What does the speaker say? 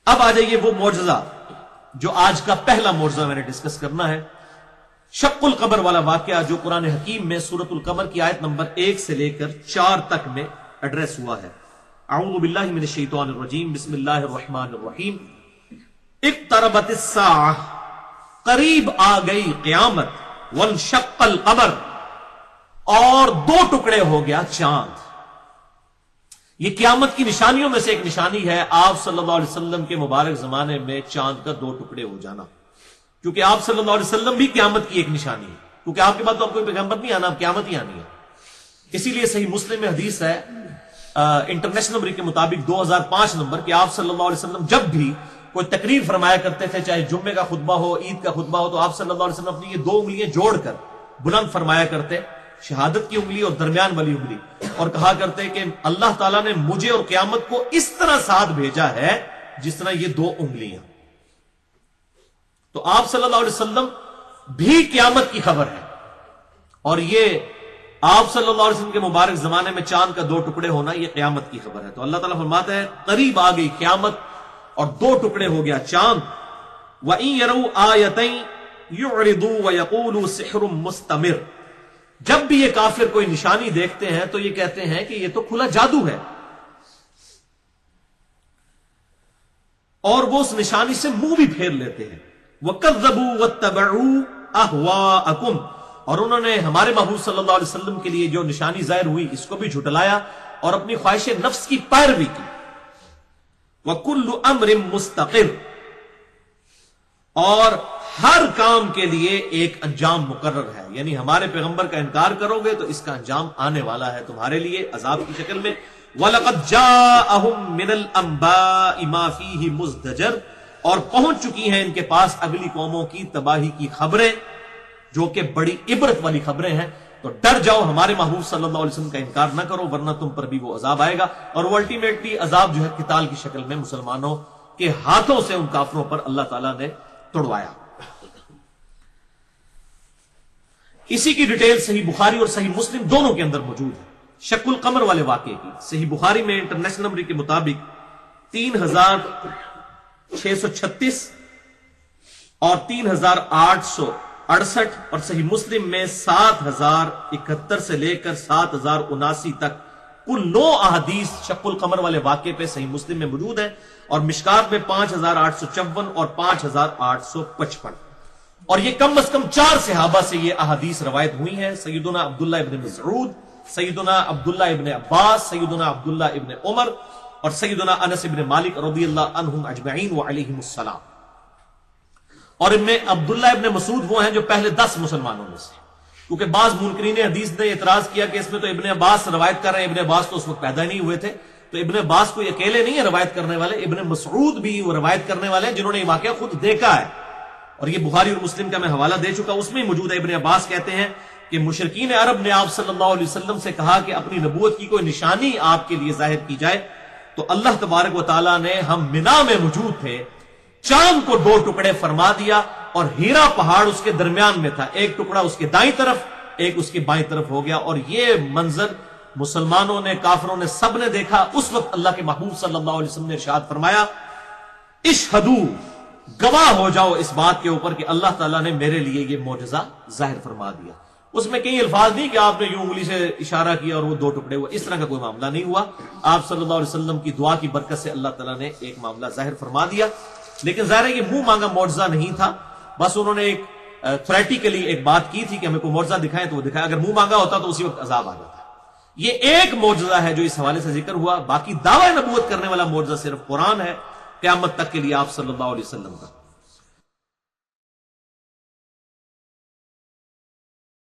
اب آ جائیے وہ معجزہ جو آج کا پہلا معجزہ میں نے ڈسکس کرنا ہے، شق القمر والا واقعہ جو قرآن حکیم میں سورۃ القمر کی آیت نمبر 1 سے لے کر 4 تک میں ایڈریس ہوا ہے۔ اعوذ باللہ من الشیطان الرجیم، بسم اللہ الرحمن الرحیم۔ اقتربت الساعہ، قریب آ گئی قیامت، وانشق القمر، اور 2 ٹکڑے ہو گیا چاند۔ یہ قیامت کی نشانیوں میں سے ایک نشانی ہے آپ صلی اللہ علیہ وسلم کے مبارک زمانے میں چاند کا 2 ٹکڑے ہو جانا، کیونکہ آپ صلی اللہ علیہ وسلم بھی قیامت کی ایک نشانی ہے، کیونکہ آپ کے بعد تو آپ کوئی پیغمبر نہیں آنا، آپ قیامت ہی آنی ہے۔ اسی لیے صحیح مسلم میں حدیث ہے انٹرنیشنل نمبر کے مطابق 2005 نمبر، کہ آپ صلی اللہ علیہ وسلم جب بھی کوئی تقریر فرمایا کرتے تھے، چاہے جمعے کا خطبہ ہو، عید کا خطبہ ہو، تو آپ صلی اللہ علیہ وسلم اپنی یہ 2 انگلیاں جوڑ کر بلند فرمایا کرتے، شہادت کی انگلی اور درمیان والی انگلی، اور کہا کرتے کہ اللہ تعالیٰ نے مجھے اور قیامت کو اس طرح ساتھ بھیجا ہے جس طرح یہ 2 انگلیاں۔ تو آپ صلی اللہ علیہ وسلم بھی قیامت کی خبر ہے، اور یہ آپ صلی اللہ علیہ وسلم کے مبارک زمانے میں چاند کا 2 ٹکڑے ہونا یہ قیامت کی خبر ہے۔ تو اللہ تعالیٰ فرماتا ہے قریب آ گئی قیامت اور 2 ٹکڑے ہو گیا چاند۔ وَإِن يَرَوْا آيَةً يُعْرِضُوا وَيَقُولُوا سِحْرٌ مُسْتَمِرٌ، جب بھی یہ کافر کوئی نشانی دیکھتے ہیں تو یہ کہتے ہیں کہ یہ تو کھلا جادو ہے، اور وہ اس نشانی سے منہ بھی پھیر لیتے ہیں۔ وَكَذَّبُوا وَاتَّبَعُوا أَهْوَاءَكُمْ، اور انہوں نے ہمارے محبوب صلی اللہ علیہ وسلم کے لیے جو نشانی ظاہر ہوئی اس کو بھی جھٹلایا اور اپنی خواہش نفس کی پیروی کی۔ وَكُلُّ أَمْرٍ مُسْتَقِرٌ، اور ہر کام کے لیے ایک انجام مقرر ہے، یعنی ہمارے پیغمبر کا انکار کرو گے تو اس کا انجام آنے والا ہے تمہارے لیے عذاب کی شکل میں۔ وَلَقَدْ جَاءَهُم مِّنَ الْأَنبَاءِ مَا فِيهِ مُزْدَجَرٌ، اور پہنچ چکی ہیں ان کے پاس اگلی قوموں کی تباہی کی خبریں جو کہ بڑی عبرت والی خبریں ہیں۔ تو ڈر جاؤ، ہمارے محبوب صلی اللہ علیہ وسلم کا انکار نہ کرو، ورنہ تم پر بھی وہ عذاب آئے گا، اور وہ الٹیمیٹلی عذاب جو ہے قتال کی شکل میں مسلمانوں کے ہاتھوں سے ان کافروں پر اللہ تعالیٰ نے توڑوایا۔ اسی کی ڈیٹیل صحیح بخاری اور صحیح مسلم دونوں کے اندر موجود ہے، شق القمر والے واقعے کی۔ صحیح بخاری میں انٹرنیشنل نمبر کے مطابق 3636 اور 3868، اور صحیح مسلم میں 7071 سے لے کر 7079 تک کل 9 احادیث شق القمر والے واقعے پہ صحیح مسلم میں موجود ہیں، اور مشکات میں 5854 اور 5855، اور یہ کم از کم 4 صحابہ سے یہ احادیث روایت ہوئی ہیں، سیدنا عبداللہ ابن مسعود، سیدنا عبداللہ ابن عباس، سیدنا عبداللہ ابن عمر، اور سیدنا انس ابن مالک رضی اللہ عنہم اجمعین وعلیہم السلام۔ اور ان میں عبداللہ ابن مسعود وہ ہیں جو پہلے 10 مسلمانوں میں سے، کیونکہ بعض منکرین حدیث نے اعتراض کیا کہ اس میں تو ابن عباس روایت کر رہے ہیں، ابن عباس تو اس وقت پیدا نہیں ہوئے تھے، تو ابن عباس کو اکیلے نہیں ہے روایت کرنے والے، ابن مسعود بھی وہ روایت کرنے والے ہیں جنہوں نے یہ واقعہ خود دیکھا ہے، اور یہ بخاری اور مسلم کا میں حوالہ دے چکا، اس میں موجود ہے۔ ابن عباس کہتے ہیں کہ مشرکین عرب نے آپ صلی اللہ علیہ وسلم سے کہا کہ اپنی نبوت کی کوئی نشانی آپ کے لیے ظاہر کی جائے، تو اللہ تبارک و تعالیٰ نے، ہم منا میں موجود تھے، چاند کو 2 ٹکڑے فرما دیا، اور ہیرا پہاڑ اس کے درمیان میں تھا، ایک ٹکڑا اس کے دائیں طرف ایک اس کے بائیں طرف ہو گیا، اور یہ منظر مسلمانوں نے، کافروں نے، سب نے دیکھا۔ اس وقت اللہ کے محبوب صلی اللہ علیہ وسلم نے ارشاد فرمایا اشہدو، گواہ ہو جاؤ اس بات کے اوپر کہ اللہ تعالیٰ نے میرے لیے یہ معجزہ ظاہر فرما دیا۔ اس میں کئی الفاظ نہیں کہ آپ نے یوں انگلی سے اشارہ کیا اور وہ 2 ٹکڑے ہوئے، اس طرح کا کوئی معاملہ نہیں ہوا۔ آپ صلی اللہ علیہ وسلم کی دعا کی برکت سے اللہ تعالیٰ نے ایک معاملہ ظاہر فرما دیا، لیکن ظاہر ہے یہ منہ مانگا معجزہ نہیں تھا، بس انہوں نے ایک تھریٹیکلی ایک بات کی تھی کہ ہمیں کوئی معجزہ دکھائیں تو وہ دکھایا، اگر منہ مانگا ہوتا تو اسی وقت عذاب آ جاتا۔ یہ ایک معجزہ ہے جو اس حوالے سے ذکر ہوا، باقی دعوی نبوت کرنے والا معجزہ صرف قرآن ہے قیامت تک کے لیے آپ صلی اللہ علیہ وسلم کا۔